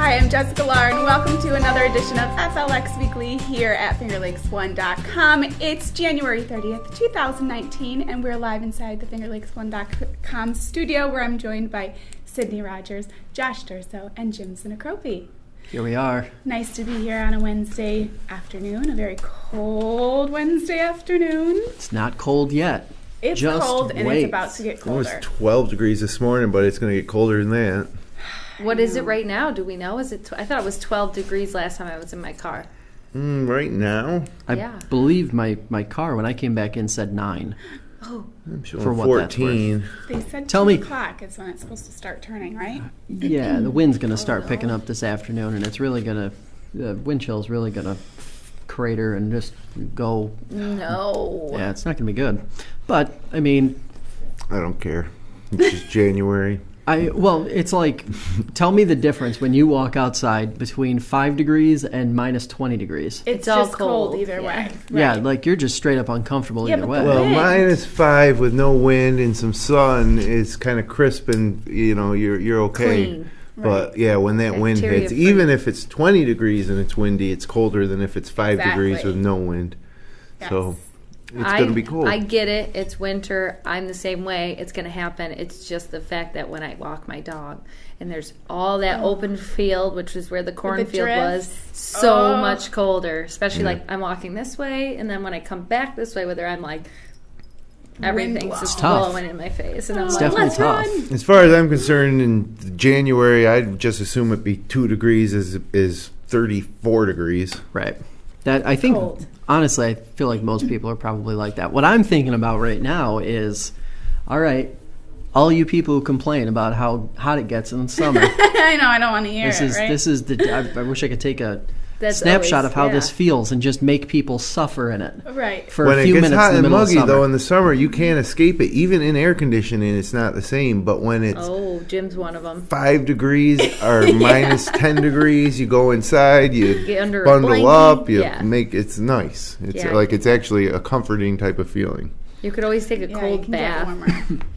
Hi, I'm Jessica Lahr, and welcome to another edition of FLX Weekly here at FingerLakes1.com. It's January 30th, 2019, and we're live inside the FingerLakes1.com studio, where I'm joined by Sydney Rogers, Josh Durso, and Jim Sinacropi. Here we are. Nice to be here on a Wednesday afternoon, a very cold Wednesday afternoon. It's not cold yet. It's Just cold, and wait. it's about to get It colder. was 12 degrees this morning, but it's going to get colder than that. What is it right now? Do we know? Is it? I thought it was 12 degrees last time I was in my car. Right now, I believe my car, when I came back in, said 9. Oh. I'm showing For what that's 14. They said Tell 2 me- o'clock is when it's supposed to start turning, right? Yeah, the wind's going to start picking up this afternoon, and it's really going to, the wind chill is really going to crater and just go. No. Yeah, it's not going to be good. But, I mean, I don't care. It's just January. well, it's like, tell me the difference when you walk outside between 5 degrees and minus 20 degrees. It's all just cold cold, either yeah. way. Yeah, Right. like you're just straight up uncomfortable Yeah, either but way. the Well, wind. -5 with no wind and some sun is kind of crisp, and you're okay. Clean. But yeah, when that wind Bacteria hits, free. even if it's 20 degrees and it's windy, it's colder than if it's 5 degrees Exactly. with no wind. Yes. So it's going to be cold. I get it. It's winter. I'm the same way. It's going to happen. It's just the fact that when I walk my dog and there's all that open field, which is where the cornfield was, drifts. so Oh. much colder. Especially Yeah. like I'm walking this way, and then when I come back this way, whether I'm like everything's blows. just It's tough. blowing in my face, and I'm It's like, definitely let's tough. run. As far as I'm concerned, in January, I'd just assume it'd be 2 degrees is 34 degrees. Right. That I think, Cold. honestly, I feel like most people are probably like that. What I'm thinking about right now is, all right, all you people who complain about how hot it gets in the summer, I know, I don't want to hear this it, is right? this is the. I wish I could take a That's snapshot always- of how yeah. this feels and just make people suffer in it Right. for When a it few gets minutes hot in the and middle of muggy, summer. though, in the summer, you can't escape it. Even in air conditioning, it's not the same. But when it's Oh, Jim's one of them. 5 degrees or minus 10 degrees, you go inside, you Get under a bundle blanket. up, you Yeah. it's nice. It's Yeah. like it's actually a comforting type of feeling. You could always take a Yeah, you cold can get bath warmer.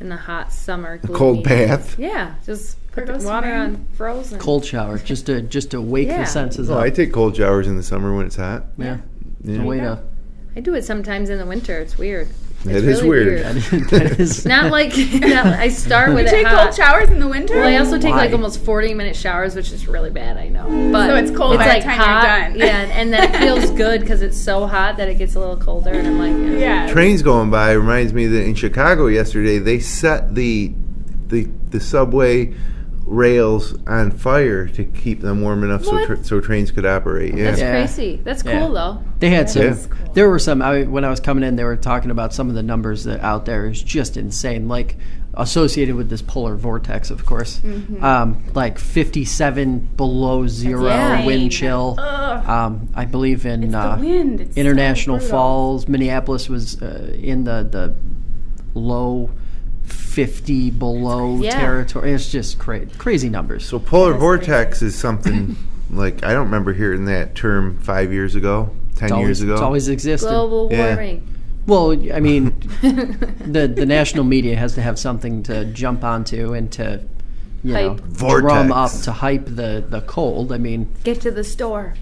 in the hot summer. A cold gloomy. bath. Yeah, just put Or the go water swimming. on frozen. Cold shower just to wake Yeah. the senses Oh, up. I take cold showers in the summer when it's hot. Yeah. Yeah. The way to. I do it sometimes in the winter. It's weird. It It's is really weird. That is. Not like I start with You it take cold hot. showers in the winter? Well, I also take like Why? almost 40-minute showers, which is really bad, I know. But So it's cold by the like time you're hot, done. Yeah, and then it feels good because it's so hot that it gets a little colder, and I'm like, Yeah. Trains going by reminds me that in Chicago yesterday they set the subway rails on fire to keep them warm enough What? so trains could operate. Yeah. that's Yeah. crazy. That's cool Yeah. though. They had some. Yeah. There were some. When I was coming in, they were talking about some of the numbers that out there is just insane. Like associated with this polar vortex, of course. Like 57 below zero Dang. wind chill. Ugh. I believe in It's the wind. It's International so brutal. Falls, Minneapolis was in the low 50 below Yeah. territory. It's just crazy numbers. So polar That is vortex is something like I don't remember hearing that term 5 years ago, 10 years ago. It's always existed. Global Yeah. warming. Well, I mean, the national media has to have something to jump onto and to, Hype. drum up Vortex. to hype the cold. I mean, Get to the store.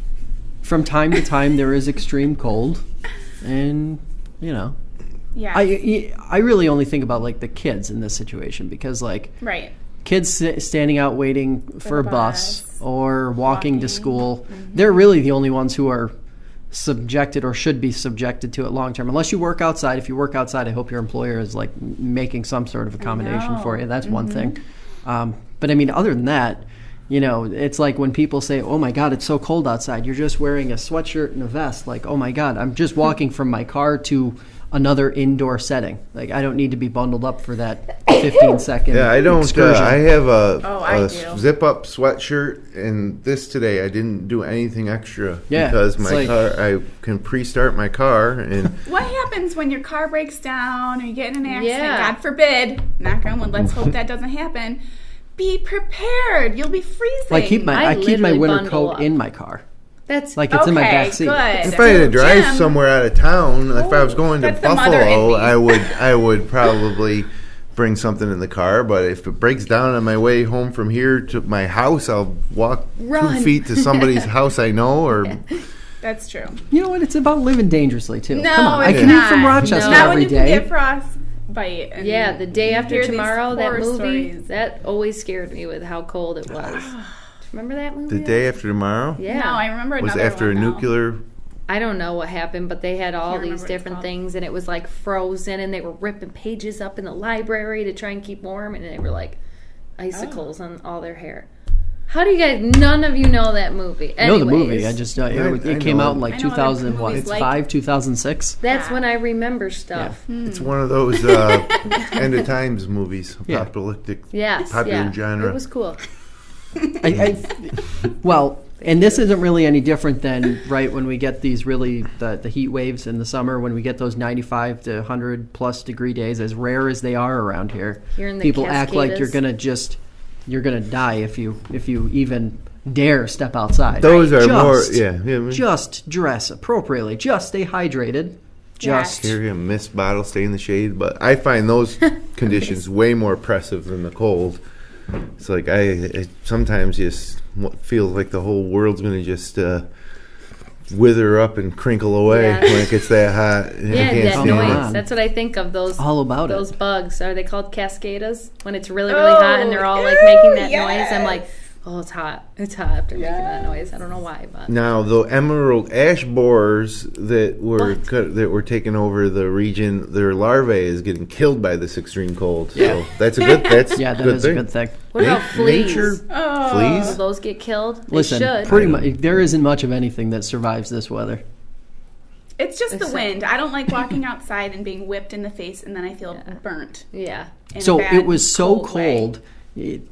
from time to time there is extreme cold, and Yeah. I really only think about like the kids in this situation because like Right. kids standing out waiting for a the bus bus, or walking to walking. school, they're really the only ones who are subjected or should be subjected to it long term. Unless you work outside. If you work outside, I hope your employer is like making some sort of accommodation for you. That's one thing. But I mean, other than that, it's like when people say, "Oh my God, it's so cold outside." You're just wearing a sweatshirt and a vest. Like, "Oh my God, I'm just walking from my car to another indoor setting. Like, I don't need to be bundled up for that 15-second Yeah, I don't. excursion." I have I a do. zip-up sweatshirt, and this today I didn't do anything extra Yeah, because it's my like- car. I can pre-start my car, and What happens when your car breaks down or you get in an accident? Yeah. God forbid. Knock on wood. Let's hope that doesn't happen. Be prepared. You'll be freezing. I keep my I winter literally bundle coat up. in my car. That's Like it's in my back seat. Good. if I had to drive Jim, somewhere out of town, if I was going to that's the mother in Buffalo, me. I would probably bring something in the car. But if it breaks down on my way home from here to my house, I'll walk 2 feet to somebody's house I know. Or That's true. You know what? It's about living dangerously too. No, Come on. I it's commute not. from Rochester Not when every you can day. get frostbite. And Yeah, the day you after hear these tomorrow, that horror movie, stories. that always scared me with how cold it was. Do you remember that movie? the day after tomorrow Yeah. No, I remember was another after a one, though. nuclear. I don't know what happened, but they had all Can't remember these what it's different called. things, and it was like frozen, and they were ripping pages up in the library to try and keep warm, and they were like icicles on all their hair. How do you guys? None of you know that movie. I know the Anyways, movie. I just I it came know out in it. like I know other 2000 what? movies like- 5 2006. That's when I remember stuff. It's one of those end of times movies, Yeah. apocalyptic, Yes, popular yeah. genre. It was cool. Well, and this isn't really any different than right when we get these really the heat waves in the summer, when we get those 95 to 100 plus degree days, as rare as they are around here. Here in the People act like Cascadas. you're gonna die if you even dare step outside. Those are Just- more, Just dress appropriately. Just stay hydrated. Just Carry a mist bottle, stay in the shade. But I find those conditions way more oppressive than the cold. It's like I sometimes just feel like the whole world's going to just wither up and crinkle away Yeah. when it gets that hot. I Yeah, can't that stand noise. it. That's what I think of those. all about Those it. bugs, are they called cascadas? When it's really, really hot and they're all like making that noise, I'm like, oh, it's hot. It's hot after making that noise. I don't know why, but Now the emerald ash borers that were taking over the region, their larvae is getting killed by this extreme cold. So that's a good. That's Yeah, that good is thing. a good thing. what about fleas? Nature Oh. Will fleas. those get killed? They Listen, should. pretty much there isn't much of anything that survives this weather. It's just the Except- wind. I don't like walking outside and being whipped in the face, and then I feel burnt. Yeah. in a So bad, it was so way. cold.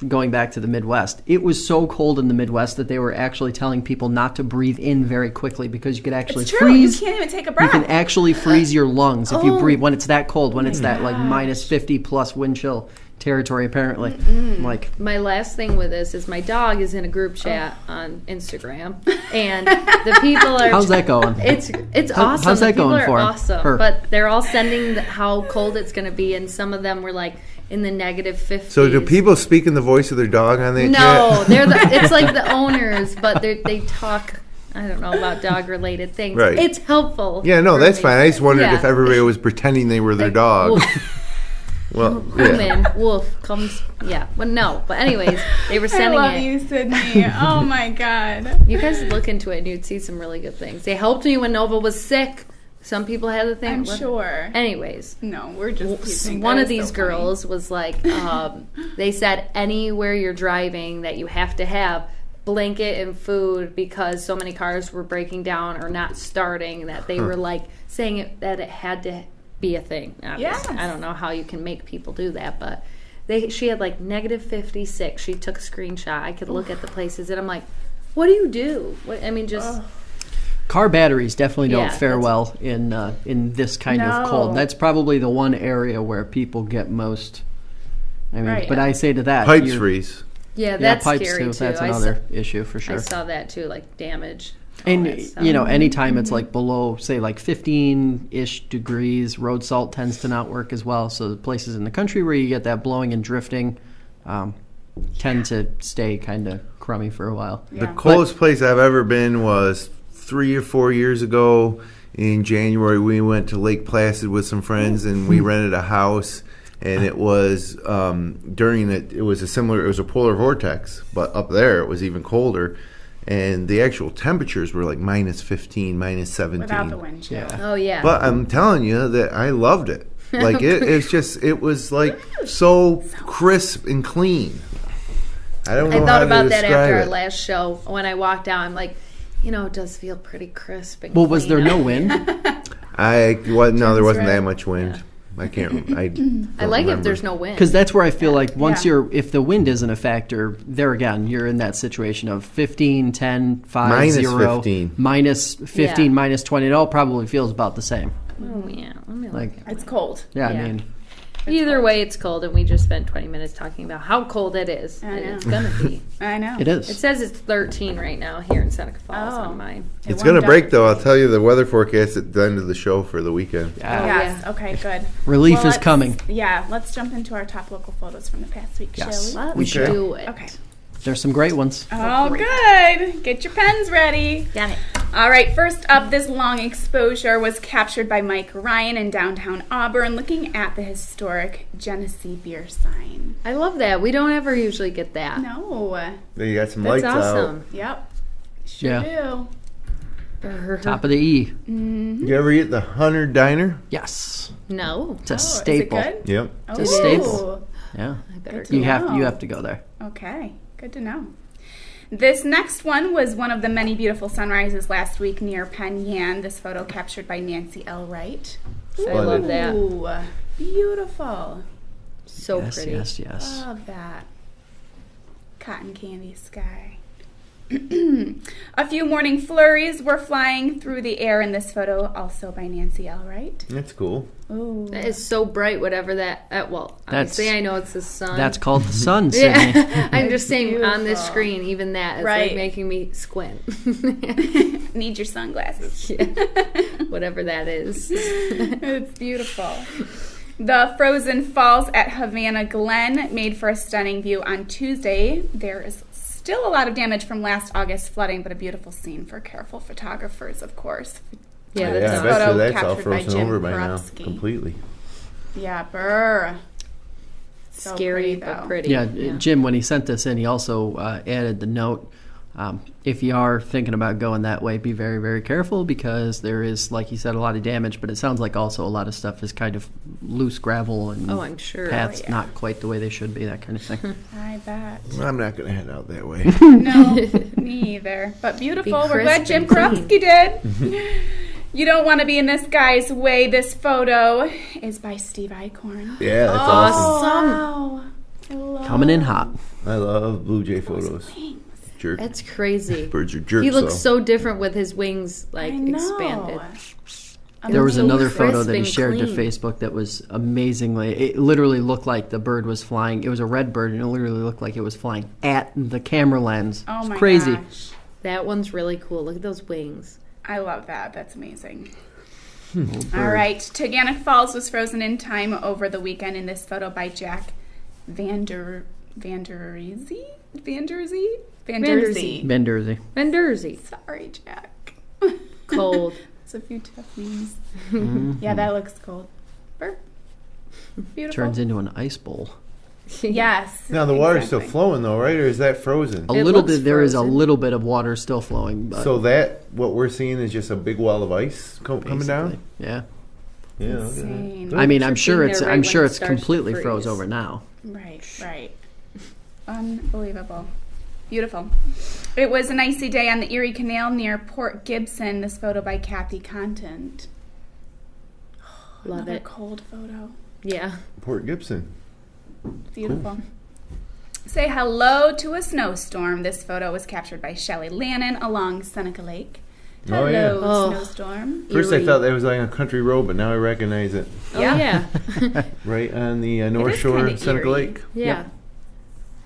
Going back to the Midwest, it was so cold in the Midwest that they were actually telling people not to breathe in very quickly because you could actually It's true. freeze. You can't even take a You breath. can actually freeze your lungs if you Oh. breathe when it's that cold, when it's my that like gosh. minus 50 plus wind chill territory apparently. Like My last thing with this is my dog is in a group chat on Instagram, and the people are. how's that going? It's awesome. how's The that people going are for awesome, her? but they're all sending how cold it's going to be, and some of them were like in the negative 50s. So do people speak in the voice of their dog on that No, chat? it's like the owners, but they talk. I don't know about dog related things. Right. It's helpful. Yeah, no, for that's me. fine. I just wondered Yeah. if everybody was pretending they were their dog. Wolf, Well, come yeah. in. Wolf comes. Yeah, well, no, but anyways, they were I sending love it. you, Sydney. Oh my God. You guys look into it and you'd see some really good things. They helped me when Nova was sick. Some people had the thing. I'm sure. Anyways, No, we're just teasing. one That of is these so funny. girls was like, they said anywhere you're driving that you have to have blanket and food because so many cars were breaking down or not starting that they were like saying that it had to be a thing. Obviously. Yes. I don't know how you can make people do that, but she had like negative 56. She took a screenshot. I could look at the places and I'm like, what do you do? Just Car batteries definitely don't Yeah, fare that's- well in this kind of No. cold. That's probably the one area where people get most. Right. But I say to that, Pipes you're- freeze. yeah, Yeah, that's pipes scary too. too. That's another issue for sure. I saw that too, like damage. And all that stuff. anytime it's like below, say, like 15-ish degrees, road salt tends to not work as well. So the places in the country where you get that blowing and drifting tend to stay kind of crummy for a while. Yeah. The coldest place I've ever been was 3 or 4 years ago. In January, we went to Lake Placid with some friends, and we rented a house. And it was during it. It was a polar vortex, but up there it was even colder. And the actual temperatures were like minus 15, minus 17. Without the wind chill. Yeah. Oh yeah. But I'm telling you that I loved it. Like it was like so crisp and clean. I don't know I how thought to about that describe after our it. last show. When I walked out, I'm like, it does feel pretty crisp. And Well, was there clean no out. wind? There wasn't that right. much wind. I can't. I I don't like remember. if there's no wind. Because that's where I feel like once Yeah. if the wind isn't a factor, there again, you're in that situation of 15, 10, 5, Minus 0, 15. minus 15, Yeah. minus 20. It all probably feels about the same. Oh yeah. Let me Like, look. It's cold. yeah, Yeah. I mean, Either cold. way, it's cold, and we just spent 20 minutes talking about how cold it is. I And know. it's going to be. I know. It is. It says it's 13 right now here in Seneca Falls Oh. on mine. It's going to warmed break, up. though. I'll tell you the weather forecast at the end of the show for the weekend. Yeah. Yes. yeah. Okay. Good. Relief Well, is let's- coming. Yeah. Let's jump into our top local photos from the past week, Yes. shall we? We Let's should. do it. Okay. There's some great ones. Oh, good. Get your pens ready. Got it. All right, first up, this long exposure was captured by Mike Ryan in downtown Auburn looking at the historic Genesee beer sign. I love that. We don't ever usually get that. No. There you got some That's lights awesome. Yep. Sure Yeah. do. Top of the E. You ever eat the Hunter Diner? Yes. No. It's a Oh, is it staple. good? Yep. Oh, a staple. Yeah. I better Good You to have know. you have to go there. Okay, good to know. This next one was one of the many beautiful sunrises last week near Penn Yan. This photo captured by Nancy L. Wright. I love that. Ooh, beautiful. So yes, pretty. yes, yes. Love that. Cotton candy sky. A few morning flurries were flying through the air in this photo, also by Nancy L. Wright. That's cool. Ooh. That is so bright, whatever that. Well, obviously, I know it's the sun. That's called the sun, Sydney. Yeah, I'm just saying on this beautiful. screen, even that is Right. like making me squint. Need your sunglasses. Yeah. Whatever that is. It's beautiful. The Frozen Falls at Havana Glen made for a stunning view on Tuesday. There is still a lot of damage from last August flooding, but a beautiful scene for careful photographers, of course. Yeah, Yeah, that's I a bet photo you that's all captured by frozen Jim over by now. Korupski. Completely. Yeah, brr. So scary pretty, but though. pretty. Yeah, Jim, when he sent this in, he also added the note, if you are thinking about going that way, be very, very careful because there is, like he said, a lot of damage, but it sounds like also a lot of stuff is kind of loose gravel and Oh, I'm sure. paths Oh, yeah. not quite the way they should be, that kind of thing. I bet. I'm not going to head out that way. No, me either. But beautiful. We're crisp glad Jim and clean. Korupski did. You don't want to be in this guy's way. This photo is by Steve Eichhorn. Yeah, that's awesome. Wow. I love Coming in hot. I love Blue Jay those photos. wings. Jerk. That's crazy. Birds are jerks. He looks though. so different with his wings like I know. expanded. There was so another photo crisp that he and shared to clean. Facebook that was amazingly, it literally looked like the bird was flying. It was a red bird and it literally looked like it was flying at the camera lens. Oh It's my crazy. gosh. That one's really cool. Look at those wings. I love that. That's amazing. Little All bird. right. Taganek Falls was frozen in time over the weekend in this photo by Jack Vanderzy? Benderzy. Venderzy. Sorry, Jack. Cold. It's a few tough names. Mhm. Yeah, that looks cold. Burr. Beautiful. Turns into an ice bowl. Yes. Now the water's still exactly. flowing though, right? Or is that frozen? A It little looks bit. There is a frozen. little bit of water still flowing, but So that what we're seeing is just a big wall of ice coming down. basically, yeah. Yeah. look at that. Insane. I mean, I'm Picture sure being it's. there I'm right sure when it it's starts to completely froze freeze. over now. Right. Unbelievable. Beautiful. It was an icy day on the Erie Canal near Port Gibson. This photo by Kathy Contant. Love Another it. cold photo. Yeah. Port Gibson. Beautiful. Say hello to a snowstorm. This photo was captured by Shelley Lannon along Seneca Lake. Oh, Hello, yeah. Oh. snowstorm. First I Erie. thought that was like a country road, but now I recognize it. Oh, Yeah. yeah. Right on the North is Shore kinda of Seneca eerie. Lake. Yeah.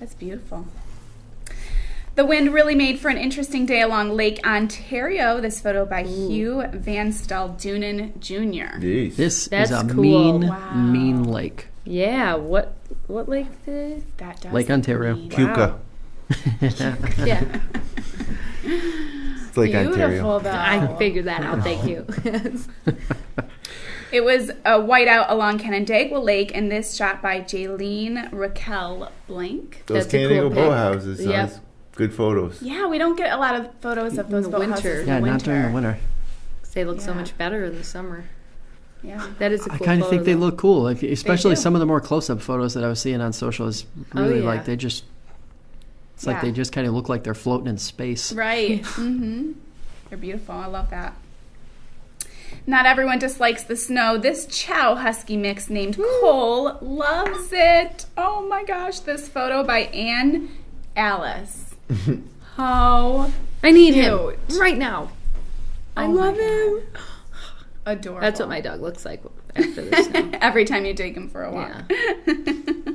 That's beautiful. The wind really made for an interesting day along Lake Ontario. This photo by Hugh Van Stal-Dunen Jr. Jeez. This That's is a cool. mean, Wow. mean lake. Yeah. What lake did That does Lake Ontario. mean- Puka. Yeah. It's Lake Beautiful, Ontario. though. I figured that out. Thank you. It was a whiteout along Canandaigua Lake, and this shot by Jaylene Raquel Blank. Those That's a cool Canandaigua pic. boathouses. Yep. That's good photos. Yeah, we don't get a lot of photos of those the boathouses winter. in Yeah, the winter. not during the winter. They look so Yeah. much better in the summer. Yeah. That is a I cool kind of think photo, they though. look cool, like, especially do. some of the more close-up photos that I was seeing on social. Is really yeah. like they just. It's like Yeah. they just kind of look like they're floating in space. Right. Mm-hmm. They're beautiful. I love that. Not everyone dislikes the snow. This Chow Husky mix named Cole loves it. Oh my gosh, this photo by Ann Alice. How I need cute. him right now. I Oh my love him. Adorable. That's what my dog looks like after the snow. Every time you take them for a walk. Yeah.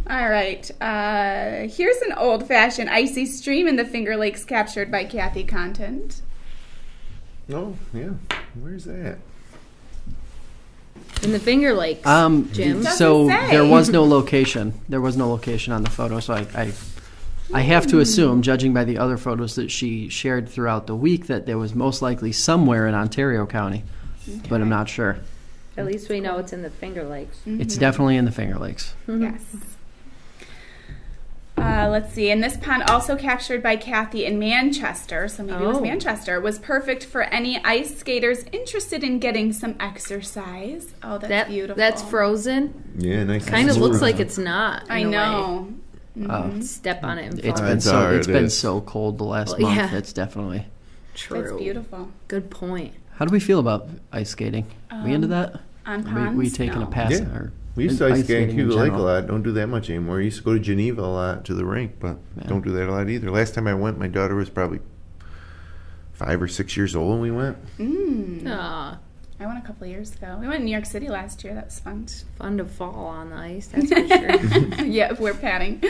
All right. Here's an old-fashioned icy stream in the Finger Lakes captured by Kathy Content. Oh, yeah. Where's that? In the Finger Lakes, Jim. So Doesn't say. there was no location. There was no location on the photo. So I have to assume, judging by the other photos that she shared throughout the week, that there was most likely somewhere in Ontario County, but I'm not sure. At least we know it's in the Finger Lakes. It's definitely in the Finger Lakes. Yes. Let's see. And this pond, also captured by Kathy in Manchester, so maybe it was Manchester, was perfect for any ice skaters interested in getting some exercise. Oh, that's beautiful. That's frozen. Yeah, nice. Kind of looks like it's not. I know. Step on it and It's fall. been so cold the last month. Yeah. It's definitely true. That's beautiful. Good point. How do we feel about ice skating? We into that? On ponds? We taking a pass? Yeah. Or We used to ice skate in Hugo Lake a general? lot. Don't do that much anymore. I used to go to Geneva a lot to the rink, but don't do that a lot either. Last time I went, my daughter was probably 5 or 6 years old when we went. Aw, I went a couple of years ago. We went to New York City last year. That was fun. fun to fall on the ice, that's for sure. Yeah, we're padding.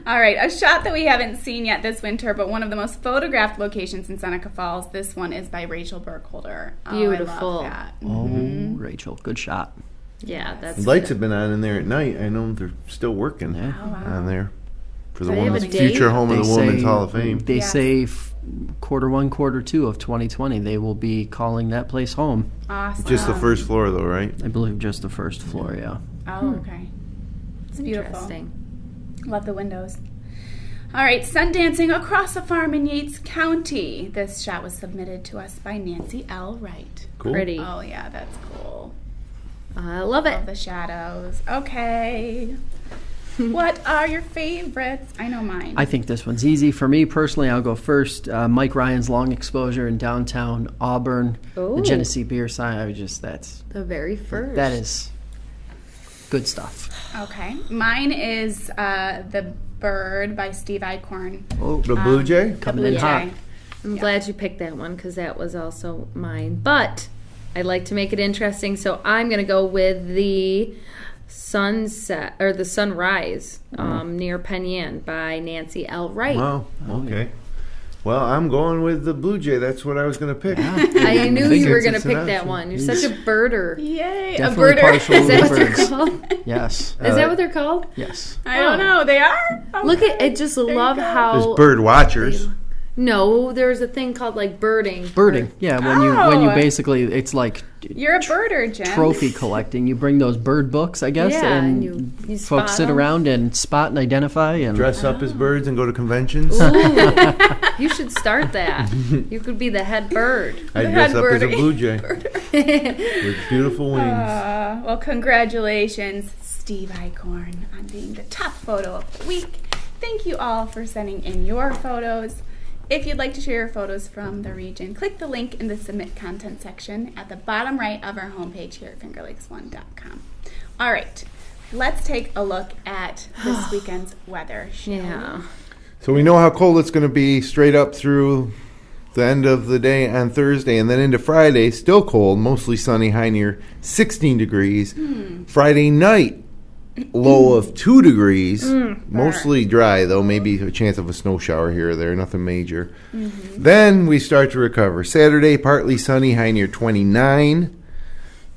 All right, a shot that we haven't seen yet this winter, but one of the most photographed locations in Seneca Falls. This one is by Rachel Burkholder. Beautiful. Oh, I love that. Oh, Rachel, good shot. Yeah, that's The lights have been on in there at night. I know they're still working Yeah. on there for the Do they have women's a date? future home of the They Women's say- Hall of Fame. They Yes. say quarter 1, quarter 2 of 2020, they will be calling that place home. Awesome. Just the first floor, though, right? I believe just the first floor, yeah. Oh, okay. It's beautiful. interesting. Love the windows. All right, sun dancing across a farm in Yates County. This shot was submitted to us by Nancy L. Wright. Cool. Pretty. Oh, yeah, that's cool. I love Love it. the shadows. Okay. What are your favorites? I know mine. I think this one's easy. For me personally, I'll go first. Mike Ryan's long exposure in downtown Auburn. Ooh. The Genesee beer sign. That's The very first. that is good stuff. Okay. Mine is The Bird by Steve Eichhorn. Oh, The Blue Jay? coming Blue in hot. Jay. I'm glad you picked that one because that was also mine. But I'd like to make it interesting, so I'm going to go with the sunset or the sunrise near Penn Yan by Nancy L. Wright. Wow. Okay. Well, I'm going with the Blue Jay. That's what I was going to pick. I knew you were going to It's pick an that option. one. You're such a birder. Yay. Definitely a birder. partial Is that to what they're birds. called? Yes. Is that what they're called? Yes. I don't know. They are? Oh, Look at I just love go. how There's bird watchers. No, there's a thing called like birding. Birding. Yeah, when you Oh. basically, it's like You're a birder, Jen. trophy collecting. You bring those bird books, I guess, Yeah, and and you folks spot sit them. around and spot and identify. And Dress up as birds and go to conventions. Ooh, you should start that. You could be the head bird. I The dress head up as a birdie. Blue Jay with beautiful wings. Well, congratulations, Steve Eichhorn, on being the top photo of the week. Thank you all for sending in your photos. If you'd like to share your photos from the region, click the link in the Submit Content section at the bottom right of our homepage here at FingerLakes1.com. All right, let's take a look at this weekend's weather. shall we? Yeah. So we know how cold it's going to be straight up through the end of the day on Thursday, and then into Friday, still cold, mostly sunny, high near 16 degrees. Friday night, low of 2 degrees, mostly dry, though, maybe a chance of a snow shower here or there, nothing major. Then we start to recover. Saturday, partly sunny, high near 29.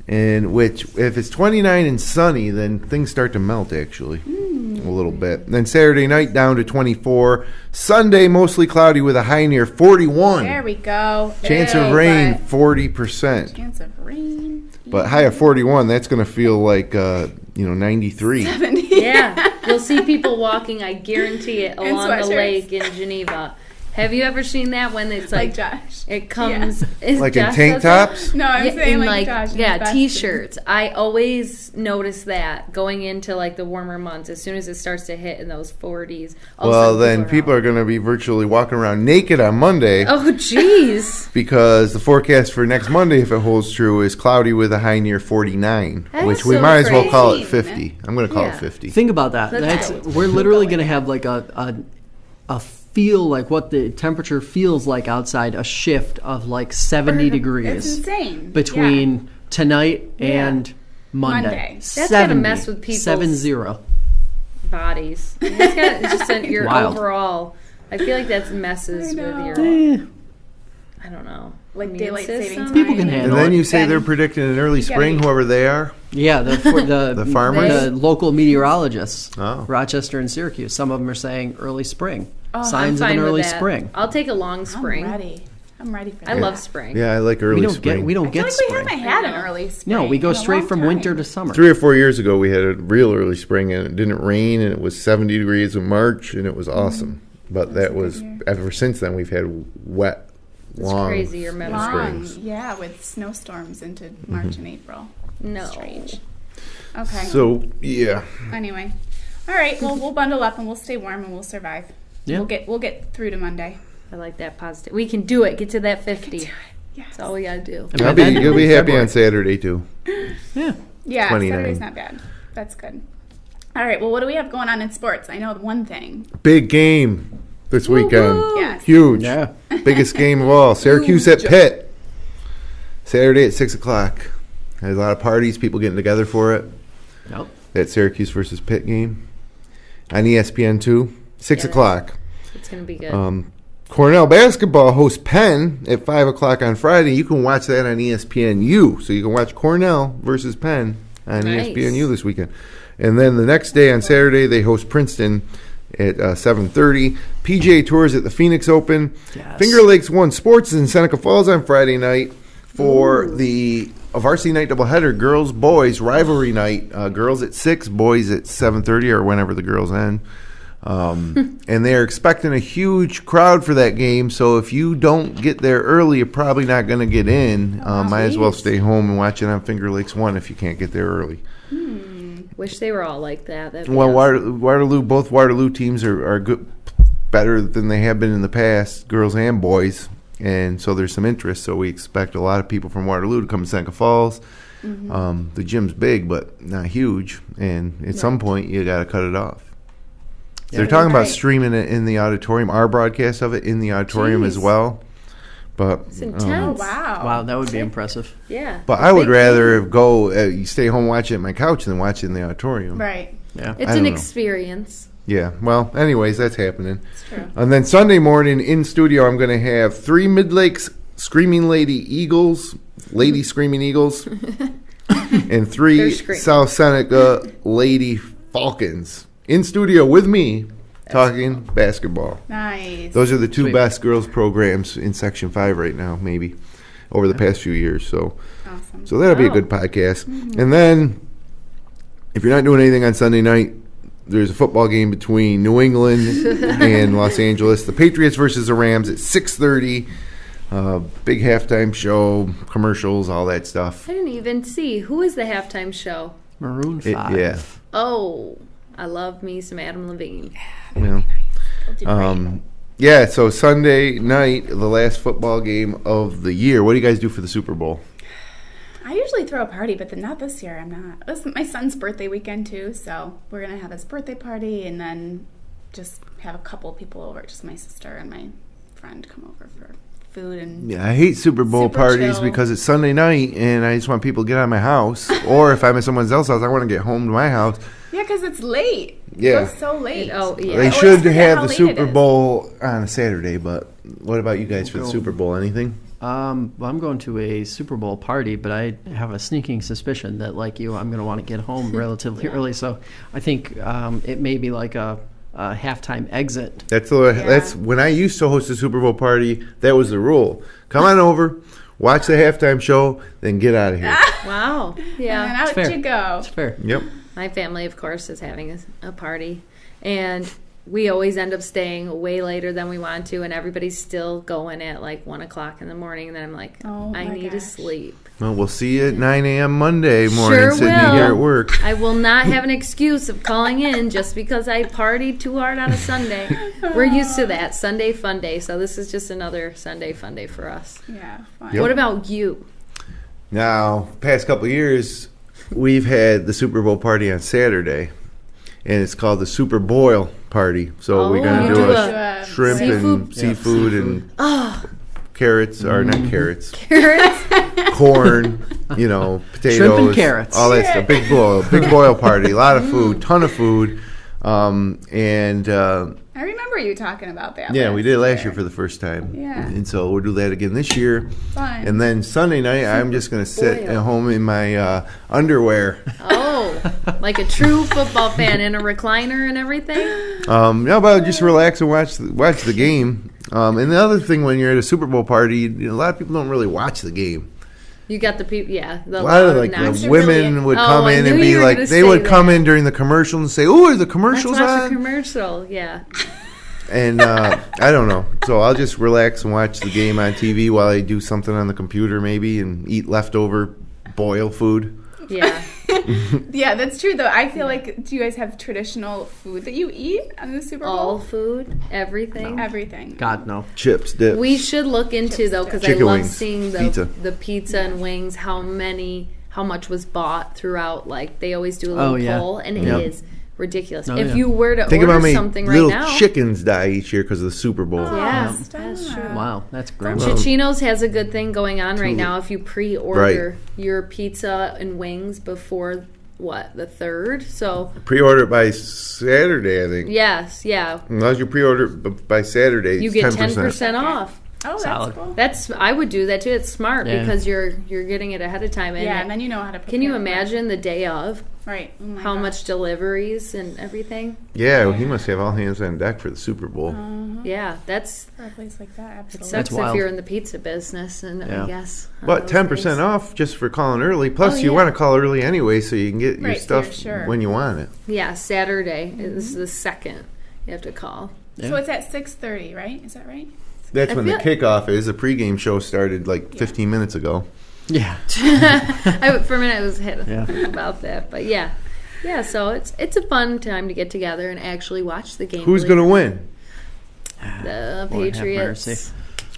And which, if it's 29 and sunny, then things start to melt, actually, a little bit. Then Saturday night, down to 24. Sunday, mostly cloudy with a high near 41. There we go. Chance Ew, of rain, but- 40%. Chance of rain. But high of 41, that's going to feel like, 93. 70. Yeah. You'll see people walking, I guarantee it, In along the sweatshirts. lake in Geneva. Have you ever seen that when it's Like like, Josh. it comes is Like in Josh tank does that? tops? No, I'm Yeah, saying in like Josh. in yeah, his best t-shirts. I always notice that going into like the warmer months. As soon as it starts to hit in those 40s, all of a Well, sudden then people out. are going to be virtually walking around naked on Monday Oh, jeez. because the forecast for next Monday, if it holds true, is cloudy with a high near 49, That which is we so might as well call it crazy. 50. I'm going to call Yeah. it 50. think about that. Let's That's go. we're literally going to have like a feel like what the temperature feels like outside, a shift of like 70 degrees. It's insane. Between tonight and Monday. That's gotta mess with people's 70 bodies. It's just your wild. overall. I feel like that messes with your. I don't know. Like daylight savings time. People can handle And then it. you say they're predicting an early spring, whoever they are. Yeah, the farmers? the local meteorologists, Oh. Rochester and Syracuse. Some of them are saying early spring. Signs I'm of fine an with early that. spring. I'll take a long spring. I'm ready for that. I love spring. Yeah, I like early spring. We don't get I feel like spring. we haven't had an early spring. No, we go in a straight long from time. winter to summer. 3 or 4 years ago, we had a real early spring, and it didn't rain, and it was 70 degrees in March, and it was awesome. But that was, ever since then, we've had wet, long crazy, your memory. springs. Yeah, with snowstorms into March and April. No. Strange. Okay. So, yeah. Anyway. All right, well, we'll bundle up and we'll stay warm and we'll survive. Yeah. We'll get through to Monday. I like that positive. We can do it. Get to that 50. Yes. That's all we gotta do. And by then, You'll be happy February. on Saturday, too. Yeah, 29. Saturday's not bad. That's good. All right, well, what do we have going on in sports? I know one thing. Big game this weekend. Yes. Huge. Yeah. Biggest game of all. Syracuse at Pitt. Saturday at 6 o'clock. There's a lot of parties, people getting together for it. Yep. That Syracuse versus Pitt game. On ESPN 2. 6 Yeah. o'clock. It's gonna be good. Cornell basketball hosts Penn at 5 o'clock on Friday. You can watch that on ESPNU. So you can watch Cornell versus Penn on Nice. ESPNU this weekend. And then the next day on Saturday, they host Princeton at 7:30. PGA Tours at the Phoenix Open. Yes. Finger Lakes One Sports in Seneca Falls on Friday night for the varsity night doubleheader, girls, boys, rivalry night. Girls at 6, boys at 7:30 or whenever the girls end. And they're expecting a huge crowd for that game. So if you don't get there early, you're probably not going to get in. Might as well stay home and watch it on Finger Lakes One if you can't get there early. Wish they were all like that. That'd be Well, awesome. both Waterloo teams are good, better than they have been in the past, girls and boys, and so there's some interest. So we expect a lot of people from Waterloo to come to Seneca Falls. The gym's big, but not huge, and at some point you got to cut it off. They're talking about streaming it in the auditorium, our broadcast of it in the auditorium as well. But It's intense. Oh, wow. Wow, that would be impressive. Yeah. But I would rather go you stay home and watch it at my couch than watch it in the auditorium. Right. Yeah. It's I an don't know. experience. Yeah. Well, anyways, that's happening. It's true. And then Sunday morning in studio, I'm going to have 3 Mid-Lakes Screaming Lady Eagles, Lady Screaming Eagles, and 3 They're screaming. South Seneca Lady Falcons in studio with me talking basketball. Nice. Those are the 2 Sweet. best girls programs in Section 5 right now, maybe, over the past few years. So Awesome. that'll be a Wow. good podcast. And then, if you're not doing anything on Sunday night, there's a football game between New England and Los Angeles. The Patriots versus the Rams at 6:30. Big halftime show, commercials, all that stuff. I didn't even see. Who is the halftime show? Maroon 5. Yeah. Oh, I love me some Adam Levine. Yeah. We'll do great. Yeah, so Sunday night, the last football game of the year. What do you guys do for the Super Bowl? I usually throw a party, but not this year. I'm not. It's my son's birthday weekend, too, so we're going to have his birthday party and then just have a couple people over. Just my sister and my friend come over for food. And Yeah, I hate Super Bowl Super parties chill. because it's Sunday night and I just want people to get out of my house. Or if I'm at someone else's house, I want to get home to my house. Yeah, because it's late. Yeah. It goes so late. Oh, yeah. They always should forget have how the late Super it is. Bowl on a Saturday, but what about you guys for the Super Bowl? Anything? Well, I'm going to a Super Bowl party, but I have a sneaking suspicion that, like you, I'm going to want to get home relatively early. So I think it may be like a halftime exit. That's when I used to host a Super Bowl party. That was the rule. Come on over, watch the halftime show, then get out of here. Wow. Yeah. And out fair. you go. It's fair. Yep. My family, of course, is having a party, and we always end up staying way later than we want to, and everybody's still going at like 1 o'clock in the morning. And then I'm like, Oh, I my need to gosh. sleep. Well, we'll see you at 9 a.m. Monday morning, Sure sitting will. here at work. I will not have an excuse of calling in just because I partied too hard on a Sunday. We're used to that. Sunday fun day. So this is just another Sunday fun day for us. Yeah, fun. Yep. What about you? Now, past couple of years, we've had the Super Bowl party on Saturday, and it's called the Super Boil Party. So we're going to do a shrimp and seafood and carrots, or not carrots. Corn, potatoes. Shrimp and carrots. All that stuff. Big boil party. A lot of food, ton of food. I remember you talking about that. Yeah, we did last year for the first time. Yeah. And so we'll do that again this year. Fun. And then Sunday night, I'm just going to sit at home in my underwear. Oh, like a true football fan in a recliner and everything? No, but just relax and watch the game. And the other thing, when you're at a Super Bowl party, a lot of people don't really watch the game. You got the people, A lot of the women would come in and I knew be you were like, gonna they say would come that. in during the commercial and say, "Oh, are the commercials Let's watch on?" the commercial, yeah. And I don't know. So I'll just relax and watch the game on TV while I do something on the computer maybe and eat leftover boil food. Yeah. Yeah, that's true, though. I feel like, do you guys have traditional food that you eat on the Super Bowl? All food, everything. Everything. God, no. Chips, dips. We should look into, though, because I Chicken love wings, seeing the pizza and wings, how much was bought throughout. Like, they always do a little poll, and it is ridiculous. Oh, if you were to Think order about how many something right little now. chickens die each year because of the Super Bowl. Yeah, Stop. that's true. Wow, that's grim. Chichino's has a good thing going on right now. If you pre-order Right. your pizza and wings before the 3rd, so Pre-order it by Saturday, I think. yes, yeah, As long as you pre-order it by Saturday, you it's get 10%. off. Oh, that's Solid. cool. I would do that too. It's smart Yeah. because you're getting it ahead of time. And Yeah, and then you know how to prepare. can you for it. imagine the day of Right. Oh my how gosh. much deliveries and everything? Yeah, he must have all hands on deck for the Super Bowl. Yeah, that's For a place like that, absolutely. sucks if wild. you're in the pizza business, and Yeah. I guess. on But those 10% days. off just for calling early. Plus, Oh, you yeah. want to call early anyway so you can get your Right, stuff for sure. when you want it. Yeah, Saturday is the 2nd. You have to call. So it's at 6:30, right? Is that right? That's I when the feel- kickoff is. The pregame show started like 15 minutes ago. Yeah. For a minute, I was hit Yeah. about that, but yeah. So it's a fun time to get together and actually watch the game. Who's going to win? The Lord have Patriots. mercy.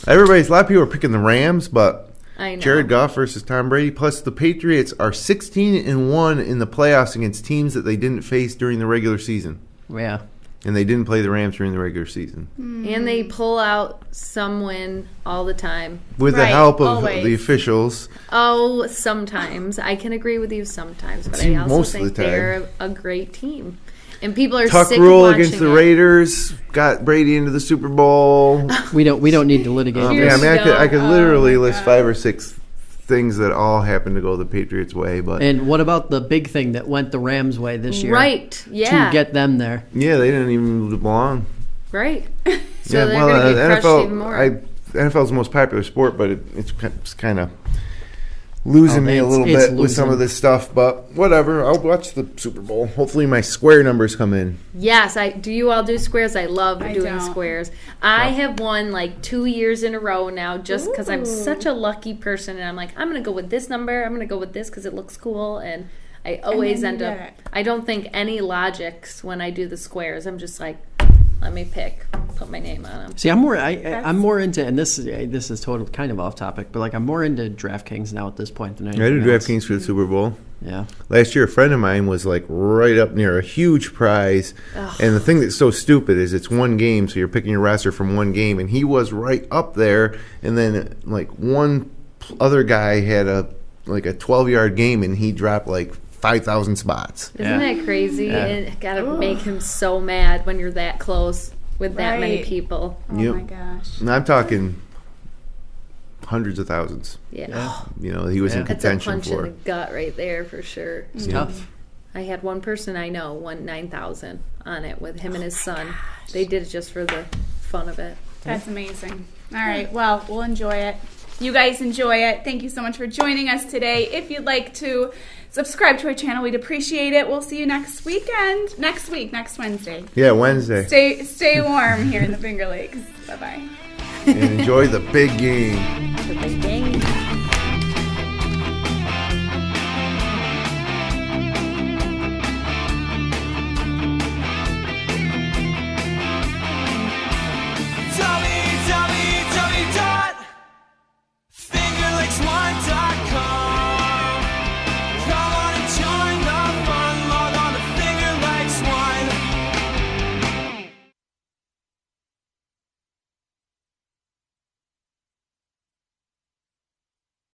A lot of people are picking the Rams, but I know. Jared Goff versus Tom Brady. Plus, the Patriots are 16-1 in the playoffs against teams that they didn't face during the regular season. Yeah. And they didn't play the Rams during the regular season. And they pull out some win all the time. With the Right, help of always. the officials. Oh, sometimes. I can agree with you sometimes, but I Seems also most of think the time. they're a great team. And people are Tuck sick rule of watching against the it. Raiders got Brady into the Super Bowl. We don't need to litigate. Yeah, Here I mean, we I could go. literally Oh, my list God. 5 or 6 things that all happen to go the Patriots' way, but And what about the big thing that went the Rams' way this year? Right, yeah. To get them there. yeah, they didn't even belong. Right. So Yeah, they're well, going to get crushed NFL, even more. NFL's the most popular sport, but it's kind of losing me a it's- little it's bit with some losing. of this stuff. But whatever, I'll watch the Super Bowl. Hopefully, my square numbers come in. Yes, do you all do squares? I love I doing don't. squares. I have won like 2 years in a row now just because I'm Ooh. such a lucky person. And I'm like, I'm going to go with this number. I'm going to go with this because it looks cool. And I always then you end up, get it. I don't think any logics when I do the squares. I'm just like, let me pick, put my name on them. See, I'm more into, and this is total kind of off topic, but like I'm more into DraftKings now at this point than I anything did else. DraftKings for the Super Bowl. Yeah. Last year, a friend of mine was like right up near a huge prize. And the thing that's so stupid is it's one game, so you're picking your roster from one game, and he was right up there. And then like one other guy had a 12-yard game, and he dropped like 5,000 spots. Isn't that crazy? Yeah. It got to make him so mad when you're that close with that many Right. people. Oh Yep. my gosh. And I'm talking hundreds of thousands. Yeah. He was in Yeah. That's a contention punch in for. the gut right there for sure. It's tough. I had one person I know won 9,000 on it with him and his son. They did it just for the fun of it. That's amazing. All right. Well, we'll enjoy it. You guys enjoy it. Thank you so much for joining us today. If you'd like to subscribe to our channel, we'd appreciate it. We'll see you next weekend. Next Wednesday. Yeah, Wednesday. Stay warm here in the Finger Lakes. Bye-bye. And enjoy the big game. The big game.